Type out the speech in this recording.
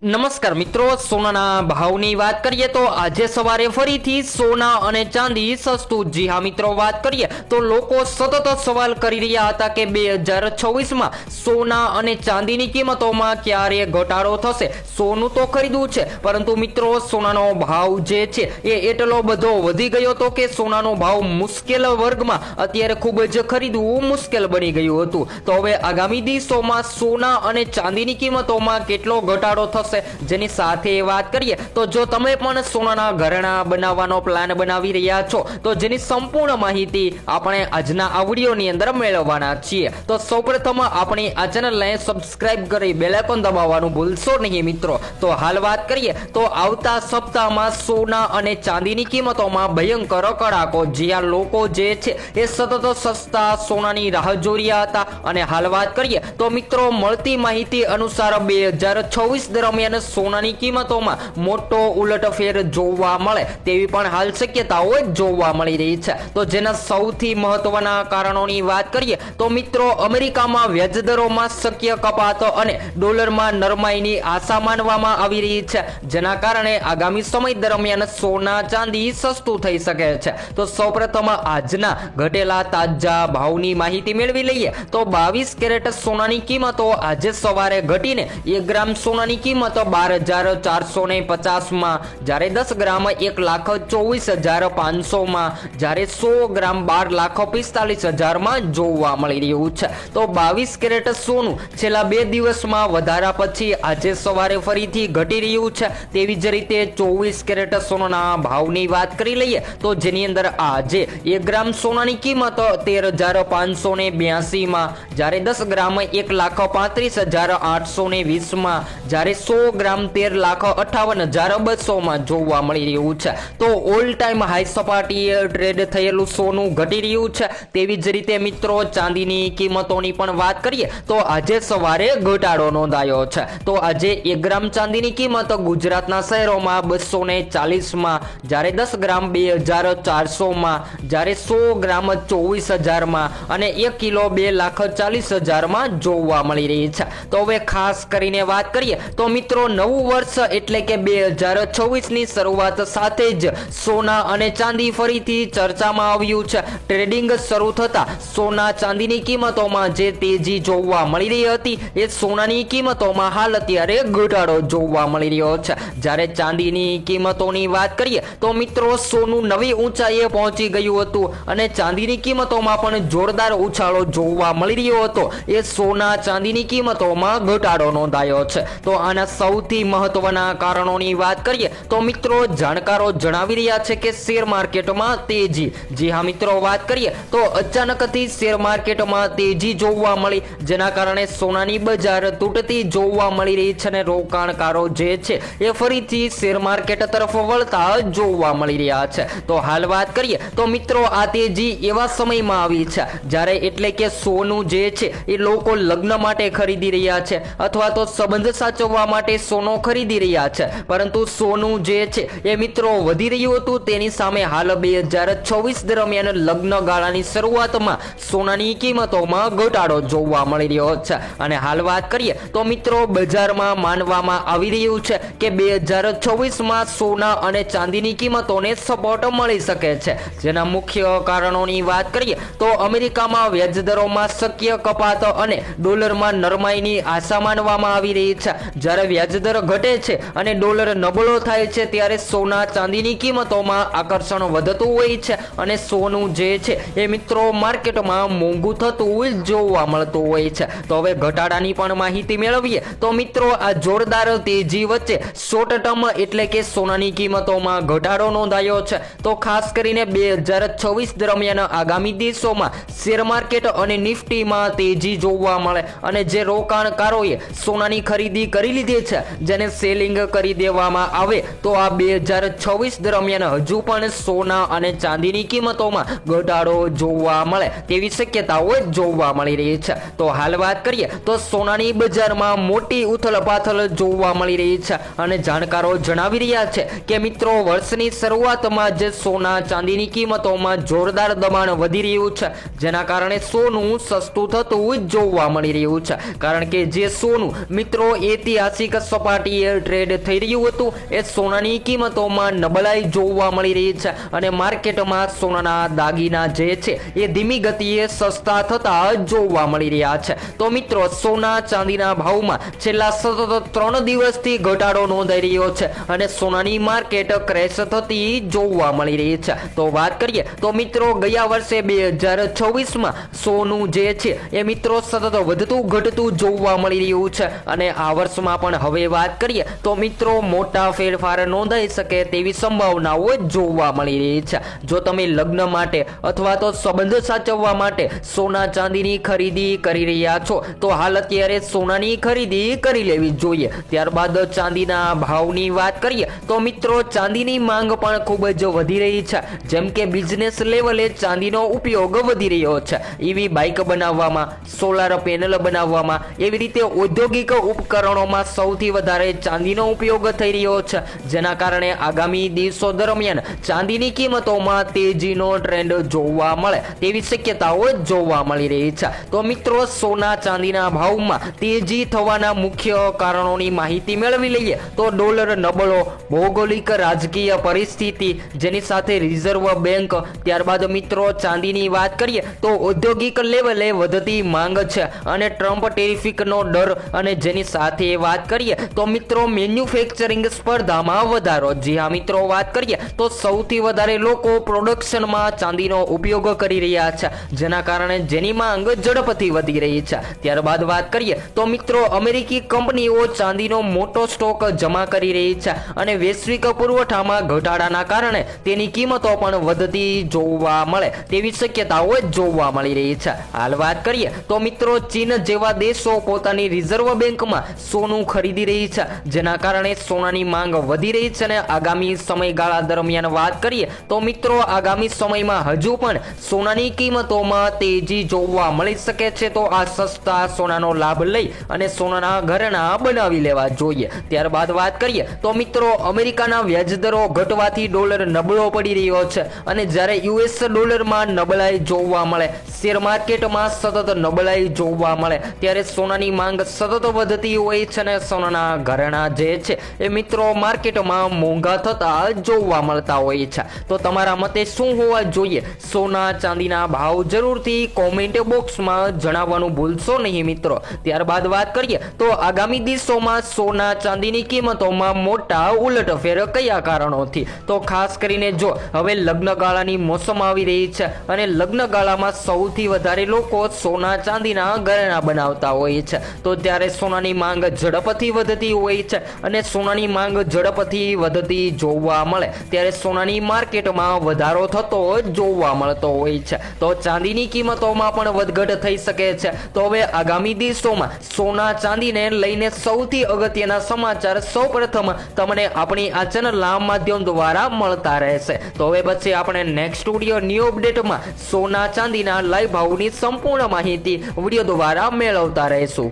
નમસ્કાર મિત્રો, સોનાના ભાવની વાત કરીએ તો આજે સવારે ફરીથી સોના અને ચાંદી સસ્તું. જી હા મિત્રો, વાત કરીએ તો લોકો સતત સવાલ કરી રહ્યા હતા કે 2026માં સોના અને ચાંદીની કિંમતોમાં ક્યારે ઘટાડો થશે. સોનું તો ખરીદવું છે, પરંતુ મિત્રો સોનાનો ભાવ જે છે એ એટલો બધો વધી ગયો હતો કે સોનાનો ભાવ મુશ્કેલ વર્ગમાં અત્યારે ખૂબ જ ખરીદવું મુશ્કેલ બની ગયું હતું. તો હવે આગામી દિવસોમાં સોના અને ચાંદીની કિંમતોમાં કેટલો ઘટાડો થશે જેની સાથે વાત કરીએ તો જો તમે પણ સોનાના ઘરેણા બનાવવાનો પ્લાન બનાવી રહ્યા છો તો જેની સંપૂર્ણ માહિતી આપણે આજના આ વિડીયોની અંદર મેળવવાના છીએ. તો સૌપ્રથમ આપણી આ ચેનલને સબસ્ક્રાઇબ કરી બેલ આઇકોન દબાવવાનું ભૂલશો નહીં મિત્રો. તો હાલ વાત કરીએ તો આવતા સપ્તાહમાં સોના અને ચાંદીની કિંમતોમાં ભયંકર કડાકો. જ્યાં લોકો જે છે એ સતત સસ્તા સોનાની રાહ જોઈ રહ્યા હતા અને હાલ વાત કરીએ તો મિત્રો મળતી માહિતી અનુસાર 2026 દરમિયાન સોનાની કિંમતોમાં મોટો ઉલટફેર જોવા મળે તેવી પણ હાલ શક્યતાઓ જોવા મળી રહી છે. તો જેના સૌથી મહત્વના કારણોની વાત કરીએ તો મિત્રો અમેરિકામાં વ્યાજદરોમાં શક્ય કપાત અને ડોલરમાં નરમાઈની આશા માનવામાં આવી રહી છે, જેના કારણે આગામી સમય દરમિયાન સોના ચાંદી સસ્તું થઈ શકે છે. તો સૌપ્રથમ આજના ઘટેલા તાજા ભાવની માહિતી મેળવી લઈએ તો 22 કેરેટ સોનાની કિંમતો આજે સવારે ઘટીને 1 ગ્રામ સોનાની કિંમત 12,450 માં, જ્યારે 10 ગ્રામ 1,24,500 માં, જ્યારે 100 ગ્રામ 12,45,000 માં જોવા મળી રહ્યું છે. તો 22 કેરેટ સોનું છેલ્લા 2 દિવસમાં વધારા પછી આજે સવારે ફરીથી ઘટી રહ્યું છે. તેવી જ રીતે 24 કેરેટ સોનાના ભાવની વાત કરી લઈએ તો જેની અંદર આજે 1 ગ્રામ સોનાની કિંમત 13,582 માં, જ્યારે 10 ગ્રામ 1,35,820 માં, જ્યારે 100 ગ્રામ 13,58,200 માં જોવા મળી રહ્યું છે. તો ઓલ ટાઈમ હાઈ સપાટીએ ટ્રેડ થયેલું સોનું ઘટી રહ્યું છે. તેવી જ રીતે મિત્રો ચાંદીની કિંમતોની પણ વાત કરીએ તો આજે સવારે ઘટાડો નોંધાયો છે. તો આજે 1 ગ્રામ ચાંદીની કિંમત ગુજરાતના શહેરોમાં 240 માં, જ્યારે 10 ગ્રામ 2,400 માં, જ્યારે 100 ગ્રામ 24,000 માં અને 1 કિલો 2,40,000 માં જોવા મળી રહી છે. તો હવે ખાસ કરીને વાત કરીએ તો મિત્રો નવું વર્ષ એટલે કે 2026ની શરૂઆત સાથે જ સોના અને ચાંદી ફરીથી ચર્ચામાં આવ્યું છે. ટ્રેડિંગ શરૂ થતા સોના ચાંદીની કિંમતોમાં જે તેજી જોવા મળી રહી હતી એ સોનાની કિંમતોમાં હાલ અત્યારે ઘટાડો જોવા મળી રહ્યો છે. જ્યારે ચાંદીની કિંમતોની વાત કરીએ તો મિત્રો સોનું નવી ઊંચાઈએ પહોંચી ગયું હતું અને ચાંદીની કિંમતોમાં પણ જોરદાર ઉછાળો જોવા મળી રહ્યો હતો. એ સોના ચાંદીની કિંમતોમાં ઘટાડો નોંધાયો છે. તો આના સૌથી મહત્વના કારણોની વાત કરીએ તો મિત્રો જાણકારો જણાવી રહ્યા છે કે શેર માર્કેટમાં તેજી. જી હા મિત્રો, વાત કરીએ તો અચાનકથી શેર માર્કેટમાં તેજી જોવા મળી, જેના કારણે સોનાની બજાર તૂટતી જોવા મળી રહી છે અને રોકાણકારો જે છે એ ફરીથી શેર માર્કેટ તરફ વળતા જોવા મળી રહ્યા છે. તો હાલ વાત કરીએ તો મિત્રો આ તેજી એવા સમયમાં આવી છે જ્યારે એટલે કે સોનું જે છે એ લોકો લગ્ન માટે ખરીદી રહ્યા છે અથવા તો સંબંધ સાચવવા માટે સોનો ખરીદી રહ્યા છે, પરંતુ સોનું જે છે એ મિત્રો વધી રહ્યું હતું. તેની સામે હાલ 2026 દરમિયાન લગ્ન ગાળાની શરૂઆતમાં સોનાની કિંમતોમાં ઘટાડો જોવા મળી રહ્યો છે. અને હાલ વાત કરીએ તો મિત્રો બજારમાં માનવામાં આવી રહ્યું છે કે 2026માં સોના અને ચાંદીની કિંમતોને સપોર્ટ મળી શકે છે. જેના મુખ્ય કારણોની વાત કરીએ તો અમેરિકામાં વ્યાજદરોમાં શક્ય કપાત અને ડોલરમાં નરમાઈની આશા માનવામાં આવી રહી છે. જ્યારે વ્યાજદર ઘટે છે અને ડોલર નબળો થાય છે ત્યારે સોના ચાંદીની કિંમતોમાં આકર્ષણ વધતું હોય છે અને સોનું જે છે એ મિત્રો માર્કેટમાં મોંઘું થતું જોવા મળતું હોય છે. તો હવે ઘટાડાની પણ માહિતી મેળવીએ તો મિત્રો આ જોરદાર તેજી વચ્ચે શોર્ટ ટર્મ એટલે કે સોનાની કિંમતોમાં ઘટાડો નોંધાયો છે. તો ખાસ કરીને 2026 દરમિયાન આગામી દિવસોમાં શેર માર્કેટ અને નિફ્ટીમાં તેજી જોવા મળે અને જે રોકાણકારોએ સોનાની ખરીદી કરી લીધી છે જેને સેલિંગ કરી દેવામાં આવે તો આ 2026 દરમિયાન હજુ પણ સોના અને ચાંદીની કિંમતોમાં ઘટાડો જોવા મળે તેવી શક્યતાઓ જોવા મળી રહી છે. તો હાલ વાત કરીએ તો સોનાની બજારમાં મોટી ઉથલપાથલ જોવા મળી રહી છે અને જાણકારો જણાવી રહ્યા છે કે મિત્રો વર્ષની શરૂઆતમાં જ સોના ચાંદીની કિંમતોમાં જોરદાર દબાણ વધી રહ્યું છે, જેના કારણે સોનું સસ્તું થતું જોવા મળી રહ્યું છે. કારણ કે જે સોનું મિત્રો ઐતિહાસિક એક સપાટીએ ટ્રેડ થઈ રહ્યું હતું એ સોનાની કિંમતોમાં નબળાઈ જોવા મળી રહી છે અને માર્કેટમાં સોનાના દાગીના જે છે એ ધીમી ગતિએ સસ્તા થતા જોવા મળી રહ્યા છે. તો મિત્રો સોના ચાંદીના ભાવમાં છેલ્લા સતત 3 દિવસથી ઘટાડો નોંધાઈ રહ્યો છે અને સોનાની માર્કેટ ક્રેશ થતી જોવા મળી રહી છે. તો વાત કરીએ તો મિત્રો ગયા વર્ષે 2026માં સોનું જે છે એ મિત્રો સતત વધતું ઘટતું જોવા મળી રહ્યું છે અને આ વર્ષમાં પણ હવે વાત કરીએ તો મિત્રો મોટા ફેરફાર નોંધાઈ શકે તેવી સંભાવનાઓ જોવા મળી રહી છે. જો તમે લગ્ન માટે અથવા તો સંબંધ સાચવવા માટે સોના ચાંદીની ખરીદી કરી રહ્યા છો તો હાલ અત્યારે સોનાની ખરીદી કરી લેવી જોઈએ. ત્યારબાદ ચાંદીના ભાવની વાત કરીએ તો મિત્રો ચાંદીની માંગ પણ ખૂબ જ વધી રહી છે. જેમ કે બિઝનેસ લેવલે ચાંદીનો ઉપયોગ વધી રહ્યો છે. ઈવી બાઇક બનાવવામાં, સોલાર પેનલ બનાવવામાં, એવી રીતે ઔદ્યોગિક ઉપકરણોમાં સૌથી વધારે ચાંદીનો ઉપયોગ થઈ રહ્યો છે. જેના કારણે આગામી દિવસો દરમિયાન ચાંદીની કિંમતોમાં તેજીનો ટ્રેન્ડ જોવા મળે તેવી શક્યતાઓ જોવા મળી રહી છે. તો મિત્રો સોના ચાંદીના ભાવમાં તેજી થવાના મુખ્ય કારણોની માહિતી મેળવી લઈએ તો ડોલર નબળો, ભૌગોલિક રાજકીય પરિસ્થિતિ, જેની સાથે રિઝર્વ બેંક, ત્યારબાદ મિત્રો ચાંદીની વાત કરીએ તો ઔદ્યોગિક લેવલે વધતી માંગ છે અને ટ્રમ્પ ટેરિફિકનો ડર, અને જેની સાથે વાત કરીએ તો મિત્રો મેન્યુફેક્ચરિંગ સ્પર્ધામાં વધારો. જી હા મિત્રો, વાત કરીએ તો સૌથી વધારે લોકો પ્રોડક્શનમાં ચાંદીનો ઉપયોગ કરી રહ્યા છે જેના કારણે જેની માંગ ઝડપથી વધી રહી છે. ત્યારબાદ વાત કરીએ તો મિત્રો અમેરિકી કંપનીઓ ચાંદીનો મોટો સ્ટોક જમા કરી રહી છે અને વૈશ્વિક પુરવઠામાં ઘટાડાના કારણે તેની કિંમતો પણ વધતી જોવા મળે તેવી શક્યતાઓ જોવા મળી રહી છે. હાલ વાત કરીએ તો મિત્રો ચીન જેવા દેશો પોતાની રિઝર્વ બેંકમાં સોનું ખરીદી રહી છે જેના કારણે સોનાની માંગ વધી રહી છે અને આગામી સમયગાળા દરમિયાન વાત કરીએ તો મિત્રો આગામી સમયમાં હજુ પણ સોનાની કિંમતોમાં તેજી જોવા મળી શકે છે. તો આ સસ્તા સોનાનો લાભ લઈ અને સોનાના ઘરેણાં બનાવી લેવા જોઈએ. ત્યારબાદ વાત કરીએ તો મિત્રો અમેરિકાના વ્યાજદરો ઘટવાથી ડોલર નબળો પડી રહ્યો છે અને જ્યારે યુએસ ડોલરમાં નબળાઈ જોવા મળે, શેર માર્કેટમાં સતત નબળાઈ જોવા મળે ત્યારે સોનાની માંગ સતત વધતી હોય છે અને સોનાના ઘરેણાં જે છે એ મિત્રો માર્કેટમાં મોંઘા થતા જોવા મળતા હોય છે. તો તમારા મતે શું હોવા જોઈએ સોના ચાંદીના ભાવ જરૂરથી કોમેન્ટ બોક્સમાં જણાવવાનું ભૂલશો નહીં મિત્રો. ત્યારબાદ વાત કરીએ તો આગામી દિવસોમાં સોના ચાંદીની કિંમતોમાં મોટા ઉલટફેર કયા કારણોથી, તો ખાસ કરીને જો હવે લગ્નગાળાની મોસમ આવી રહી છે અને લગ્નગાળામાં સૌથી વધારે લોકો સોના ચાંદીના ઘરેણાં બનાવતા હોય છે તો ત્યારે સોનાની માંગ ઝડપથી વધતી હોય છે અને સોનાની માંગ ઝડપથી વધતી જોવા મળે ત્યારે સોનાની માર્કેટમાં વધારો થતો જોવા મળતો હોય છે. તો ચાંદીની કિંમતોમાં પણ વધઘટ થઈ શકે છે. તો હવે આગામી દિવસોમાં સોના ચાંદીને લઈને સૌથી અગત્યના સમાચાર સૌપ્રથમ તમને આપણી આ ચેનલના માધ્યમ દ્વારા મળતા રહેશે. તો હવે પછી આપણે નેક્સ્ટ વિડીયો ન્યૂ અપડેટમાં સોના ચાંદીના લાઈવ ભાવની સંપૂર્ણ માહિતી વિડીયો દ્વારા મેળવતા રહીશું.